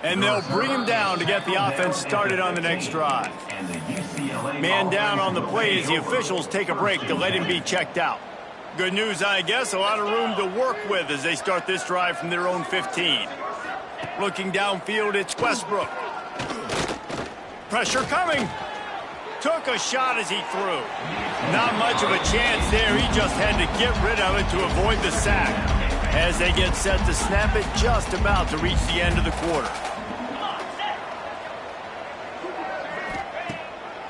Speaker 1: And they'll bring him down to get the offense started on the next drive. Man down on the play as the officials take a break to let him be checked out. Good news, I guess, a lot of room to work with as they start this drive from their own 15. Looking downfield, it's Westbrook. Pressure coming. Took a shot as he threw. Not much of a chance there. He just had to get rid of it to avoid the sack. As they get set to snap it, just about to reach the end of the quarter.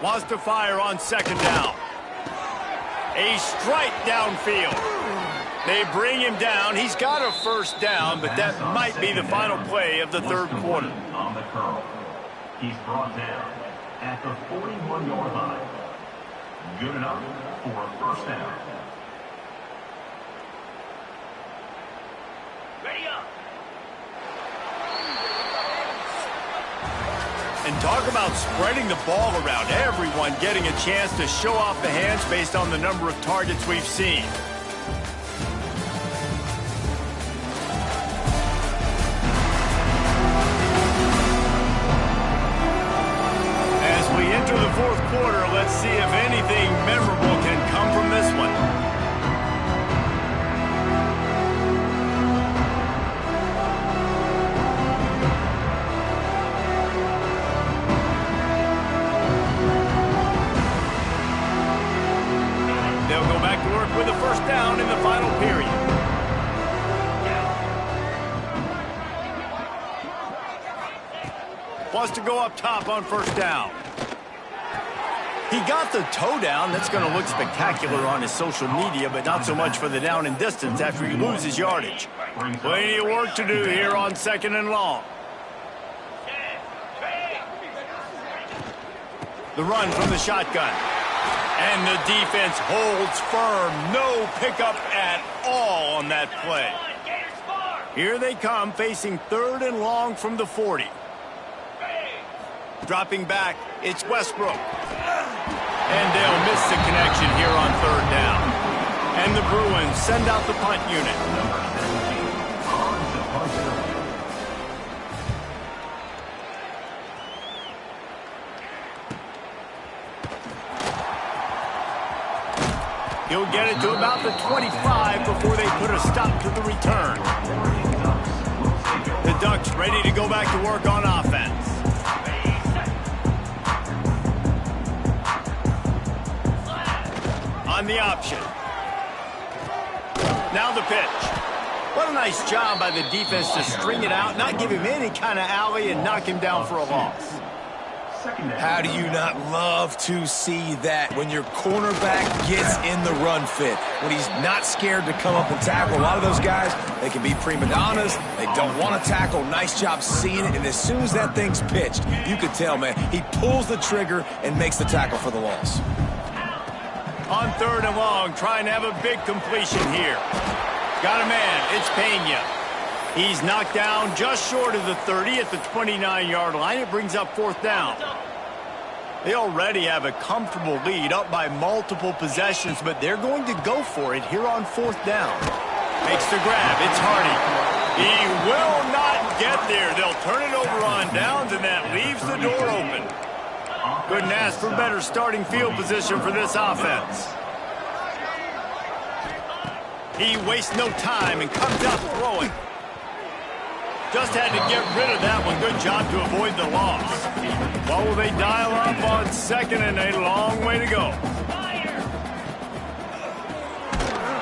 Speaker 1: Wants to fire on second down. A strike downfield. They bring him down. He's got a first down, but that might be the final play of the third quarter.
Speaker 5: On the curl. He's brought down at the 41-yard line. Good enough for a first down.
Speaker 1: And talk about spreading the ball around. Everyone getting a chance to show off the hands based on the number of targets we've seen. As we enter the fourth quarter, let's see if anything memorable can come from this one. They'll go back to work with a first down in the final period. Wants to go up top on first down. He got the toe down. That's going to look spectacular on his social media, but not so much for the down and distance after he loses yardage. Plenty of work to do here on second and long. The run from the shotgun. And the defense holds firm. No pickup at all on that play. Here they come, facing third and long from the 40. Dropping back, it's Westbrook. And they'll miss the connection here on third down. And the Bruins send out the punt unit. He'll get it to about the 25 before they put a stop to the return. The Ducks ready to go back to work on offense. the option. Now the pitch. What a nice job by the defense to string it out, not give him any kind of alley, and knock him down for a loss.
Speaker 3: How do you not love to see that when your cornerback gets in the run fit, when he's not scared to come up and tackle? A lot of those guys, they can be prima donnas. They don't want to tackle. Nice job seeing it. And as soon as that thing's pitched, you could tell, man, he pulls the trigger and makes the tackle for the loss.
Speaker 1: On 3rd and long, trying to have a big completion here. Got a man. It's Pena. He's knocked down just short of the 30 at the 29-yard line. It brings up 4th down. They already have a comfortable lead, up by multiple possessions, but they're going to go for it here on 4th down. Makes the grab. It's Hardy. He will not get there. They'll turn it over on downs, and that leaves the door open. Couldn't ask for better starting field position for this offense. He wastes no time and comes out throwing. Just had to get rid of that one. Good job to avoid the loss. Well, will they dial up on 2nd and a long way to go?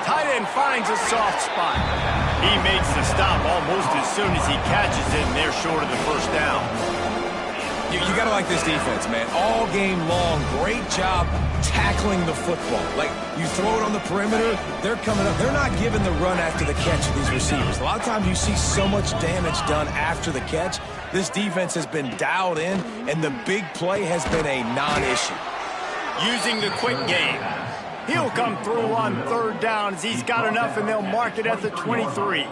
Speaker 1: Tight end finds a soft spot. He makes the stop almost as soon as he catches it, and they're short of the 1st down.
Speaker 3: You got to like this defense, man. All game long, great job tackling the football. Like, you throw it on the perimeter, they're coming up. They're not giving the run after the catch of these receivers. A lot of times you see so much damage done after the catch. This defense has been dialed in, and the big play has been a non-issue.
Speaker 1: Using the quick game. He'll come through on 3rd down as he's got enough, and they'll mark it at the 23.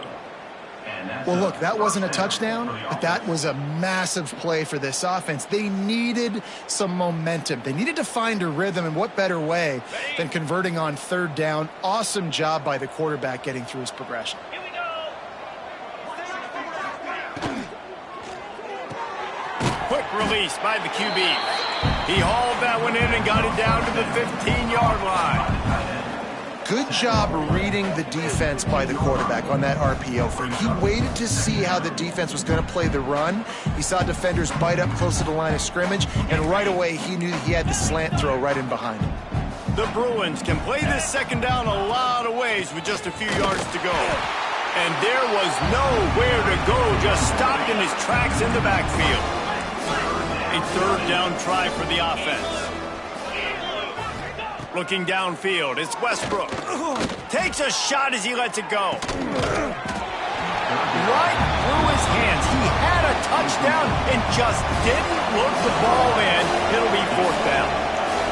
Speaker 2: Well, look, that wasn't a touchdown, but that was a massive play for this offense. They needed some momentum. They needed to find a rhythm, and what better way than converting on 3rd down. Awesome job by the quarterback getting through his progression.
Speaker 1: Quick release by the QB. He hauled that one in and got it down to the 15-yard line.
Speaker 2: Good job reading the defense by the quarterback on that RPO fake. He waited to see how the defense was going to play the run. He saw defenders bite up close to the line of scrimmage, and right away he knew he had the slant throw right in behind him.
Speaker 1: The Bruins can play this 2nd down a lot of ways with just a few yards to go. And there was nowhere to go, just stopped in his tracks in the backfield. A 3rd down try for the offense. Looking downfield, it's Westbrook. Takes a shot as he lets it go. Right through his hands. He had a touchdown and just didn't look the ball in. It'll be 4th down.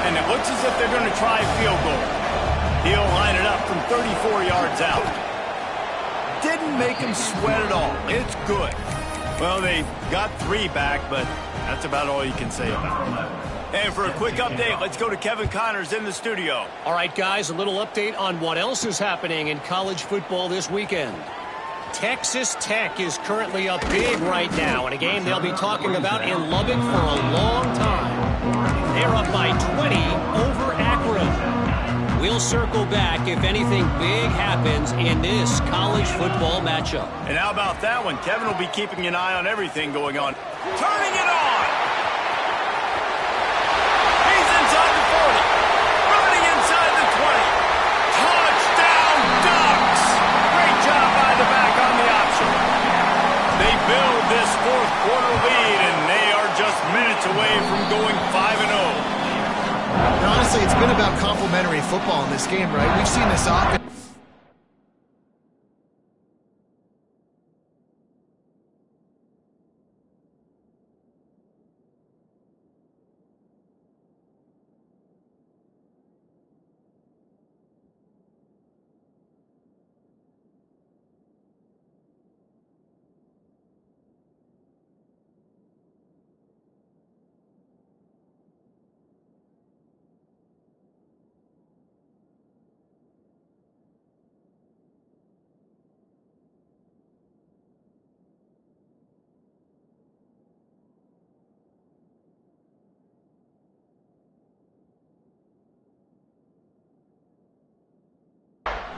Speaker 1: And it looks as if they're going to try a field goal. He'll line it up from 34 yards out. Didn't make him sweat at all. It's good. Well, they got 3 back, but that's about all you can say about it. And for a quick update, let's go to Kevin Connors in the studio.
Speaker 4: All right, guys, a little update on what else is happening in college football this weekend. Texas Tech is currently up big right now in a game they'll be talking about in Lubbock for a long time. They're up by 20 over Akron. We'll circle back if anything big happens in this college football matchup.
Speaker 1: And how about that one? Kevin will be keeping an eye on everything going on. Turning it on! He's inside the 40. Running inside the 20. Touchdown Ducks! Great job by the back on the option. They build this 4th quarter lead, and they are just minutes away from going 5-0.
Speaker 2: And honestly, it's been about complementary football in this game, right? We've seen this offense.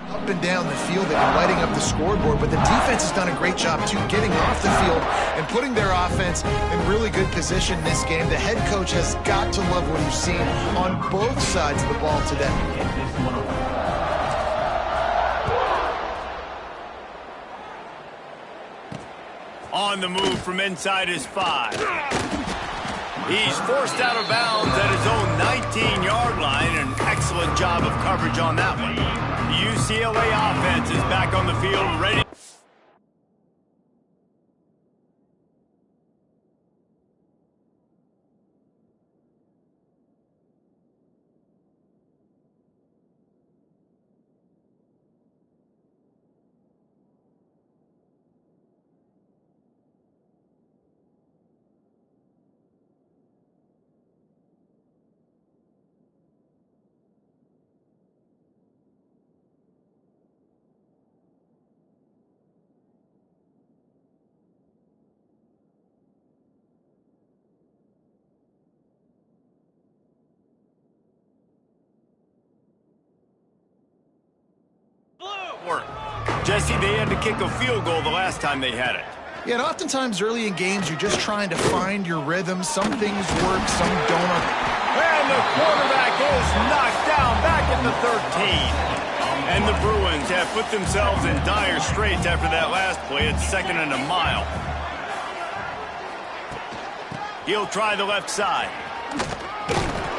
Speaker 2: Up and down the field, they've been lighting up the scoreboard, but the defense has done a great job, too, getting off the field and putting their offense in really good position in this game. The head coach has got to love what he's seen on both sides of the ball today.
Speaker 1: On the move from inside his 5. He's forced out of bounds at his own 19-yard line. An excellent job of coverage on that one. The UCLA offense is back on the field, ready. Work. Jesse, they had to kick a field goal the last time they had it.
Speaker 2: Yeah, and oftentimes early in games, you're just trying to find your rhythm. Some things work, some don't.
Speaker 1: And the quarterback is knocked down back at the 13. And the Bruins have put themselves in dire straits after that last play. It's 2nd and a mile. He'll try the left side.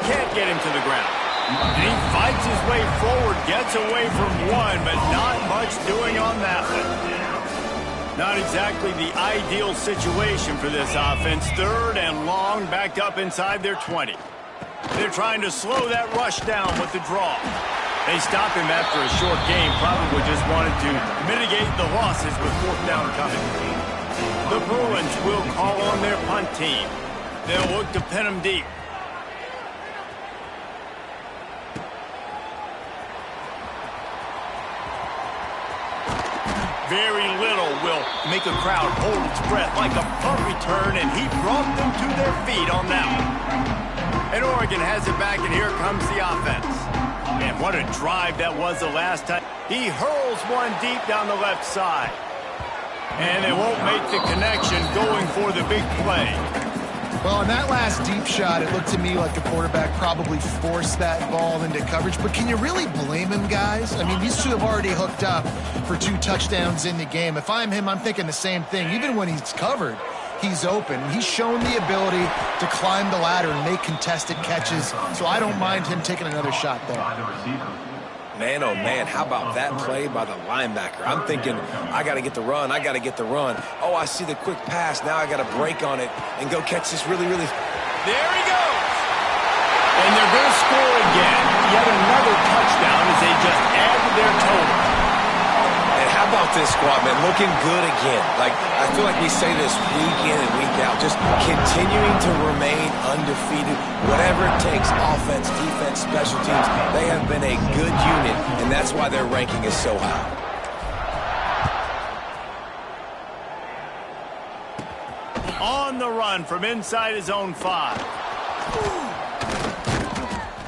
Speaker 1: Can't get him to the ground. And he fights his way forward, gets away from one, but not much doing on that one. Not exactly the ideal situation for this offense. 3rd and long, backed up inside their 20. They're trying to slow that rush down with the draw. They stop him after a short game, probably just wanted to mitigate the losses with 4th down coming. The Bruins will call on their punt team. They'll look to pin him deep. Very little will make a crowd hold its breath like a punt return, and he brought them to their feet on that one. And Oregon has it back, and here comes the offense. And what a drive that was the last time. He hurls one deep down the left side. And they won't make the connection going for the big play.
Speaker 2: Well, in that last deep shot, it looked to me like the quarterback probably forced that ball into coverage. But can you really blame him, guys? I mean, these two have already hooked up for 2 touchdowns in the game. If I'm him, I'm thinking the same thing. Even when he's covered, he's open. He's shown the ability to climb the ladder and make contested catches. So I don't mind him taking another shot there.
Speaker 3: Man, oh man, how about that play by the linebacker? I'm thinking, I got to get the run, I got to get the run. Oh, I see the quick pass. Now I got to break on it and go catch this really.
Speaker 1: There he goes! And they're going to score again. Yet another touchdown as they just add to their total.
Speaker 3: And how about this squad, man? Looking good again. Like, I feel like we say this week in and week out. Just continuing to remain undefeated. Whatever it takes, offense, defense, special teams. They have been a good unit, and that's why their ranking is so high.
Speaker 1: On the run from inside his own 5.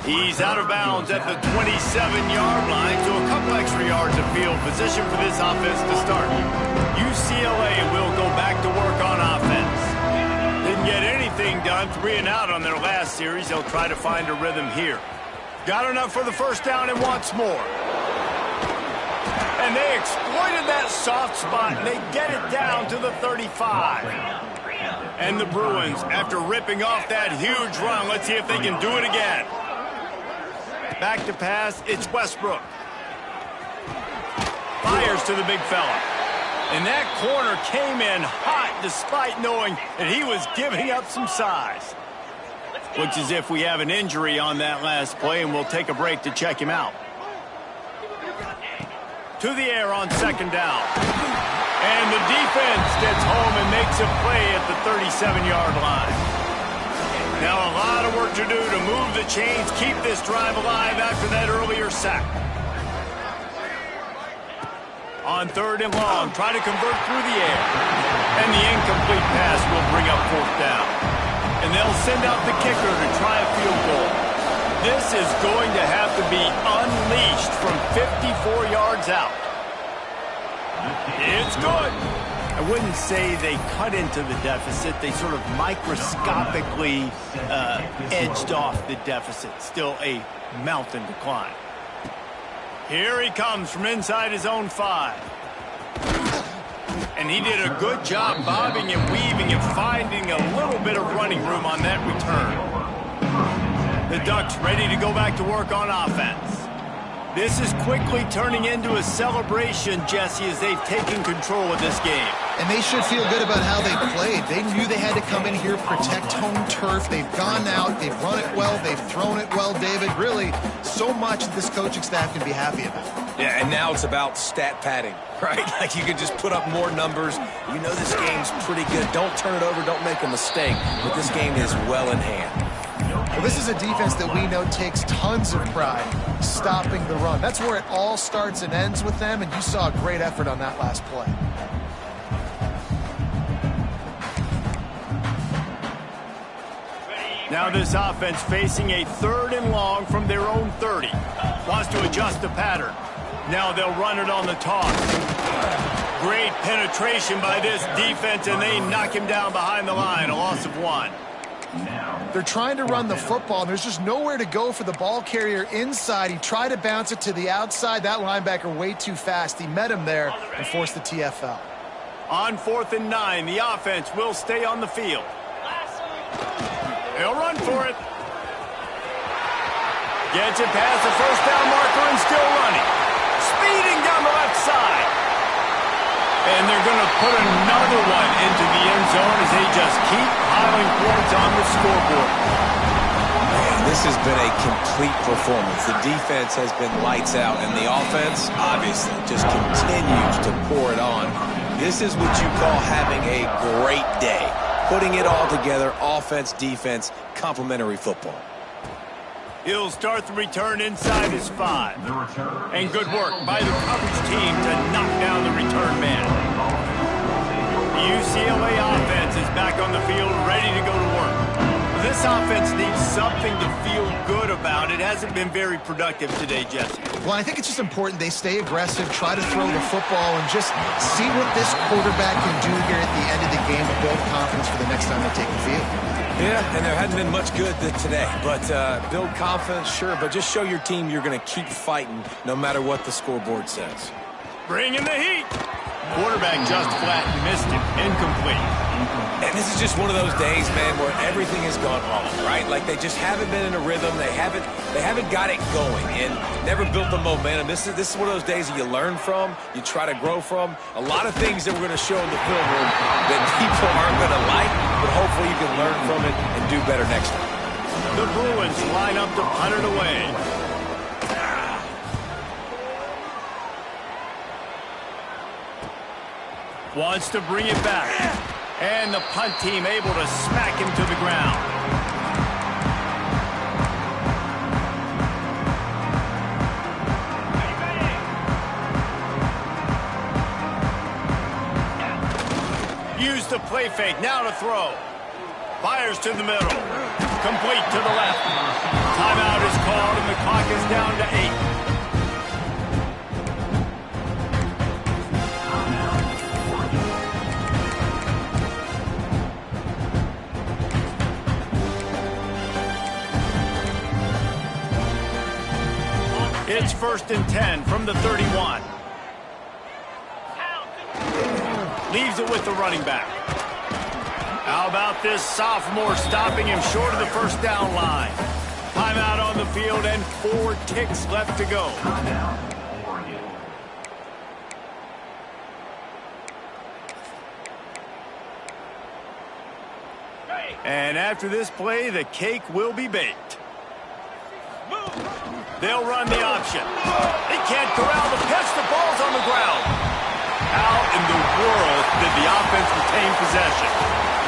Speaker 1: He's out of bounds at the 27-yard line, so a couple extra yards of field position for this offense to start. UCLA will go back to work on offense. Didn't get anything done, 3 and out on their last series. They'll try to find a rhythm here. Got enough for the first down and wants more. And they exploited that soft spot, and they get it down to the 35. And the Bruins, after ripping off that huge run, let's see if they can do it again. Back to pass, it's Westbrook. Fires to the big fella. And that corner came in hot despite knowing that he was giving up some size. Looks as if we have an injury on that last play, and we'll take a break to check him out. To the air on 2nd down. And the defense gets home and makes a play at the 37-yard line. Now a lot of work to do to move the chains, keep this drive alive after that earlier sack. On 3rd and long, try to convert through the air. And the incomplete pass will bring up 4th down. And they'll send out the kicker to try a field goal. This is going to have to be unleashed from 54 yards out. It's good. I wouldn't say they cut into the deficit. They sort of microscopically edged off the deficit. Still a mountain to climb. Here he comes from inside his own 5. And he did a good job bobbing and weaving and finding a little bit of running room on that return. The Ducks ready to go back to work on offense. This is quickly turning into a celebration, Jesse, as they've taken control of this game.
Speaker 2: And they should feel good about how they played. They knew they had to come in here, protect home turf. They've gone out, they've run it well, they've thrown it well, David. Really, so much that this coaching staff can be happy about.
Speaker 3: Yeah, and now it's about stat padding, right? Like you can just put up more numbers. You know this game's pretty good. Don't turn it over, don't make a mistake. But this game is well in hand.
Speaker 2: Well, this is a defense that we know takes tons of pride stopping the run. That's where it all starts and ends with them, and you saw a great effort on that last play.
Speaker 1: Now this offense facing a 3rd and long from their own 30. Wants to adjust the pattern. Now they'll run it on the toss. Great penetration by this defense, and they knock him down behind the line, a loss of 1.
Speaker 2: They're trying to run the football, and there's just nowhere to go for the ball carrier inside. He tried to bounce it to the outside. That linebacker way too fast. He met him there and forced the TFL.
Speaker 1: On 4th and 9, the offense will stay on the field. They'll run for it. Gets it past the first down marker and still running. Speeding down the left side. And they're going to put another one into the end zone as they just keep piling points on the scoreboard.
Speaker 3: Man, this has been a complete performance. The defense has been lights out, and the offense, obviously, just continues to pour it on. This is what you call having a great day. Putting it all together, offense, defense, complementary football.
Speaker 1: He'll start the return inside his 5. And good work by the coverage team to knock down the return man. The UCLA offense is back on the field, ready to go to work. This offense needs something to feel good about. It hasn't been very productive today, Jesse.
Speaker 2: Well, I think it's just important they stay aggressive, try to throw the football, and just see what this quarterback can do here at the end of the game to build confidence for the next time they take the field.
Speaker 3: Yeah, and there hadn't been much good today. But build confidence, sure, but just show your team you're going to keep fighting no matter what the scoreboard says.
Speaker 1: Bring in the heat. Quarterback just flat missed him. Incomplete.
Speaker 3: And this is just one of those days, man, where everything has gone wrong, right? Like they just haven't been in a rhythm. They haven't got it going and never built the momentum. This is one of those days that you learn from, you try to grow from. A lot of things that we're going to show in the film room that people aren't going to like, but hopefully you can learn from it and do better next time.
Speaker 1: The Bruins line up to punt it away. Wants to bring it back. And the punt team able to smack him to the ground. Use the play fake, now to throw. Fires to the middle. Complete to the left. Timeout is called and the clock is down to 8. It's 1st and 10 from the 31. Leaves it with the running back. How about this sophomore stopping him short of the first down line? Timeout on the field and 4 ticks left to go. And after this play, the cake will be baked. They'll run the option. They can't corral the pitch. The ball's on the ground. How in the world did the offense retain possession?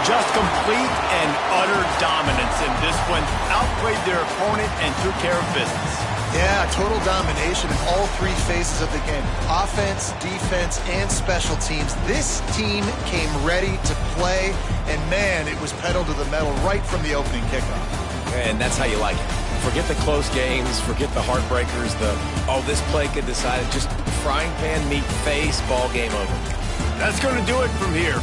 Speaker 1: Just complete and utter dominance in this one. Outplayed their opponent and took care of business.
Speaker 2: Yeah, total domination in all 3 phases of the game. Offense, defense, and special teams. This team came ready to play, and man, it was pedal to the metal right from the opening kickoff.
Speaker 3: And that's how you like it. Forget the close games, forget the heartbreakers, this play could decide it. Just frying pan meet face, ball game over.
Speaker 1: That's going to do it from here.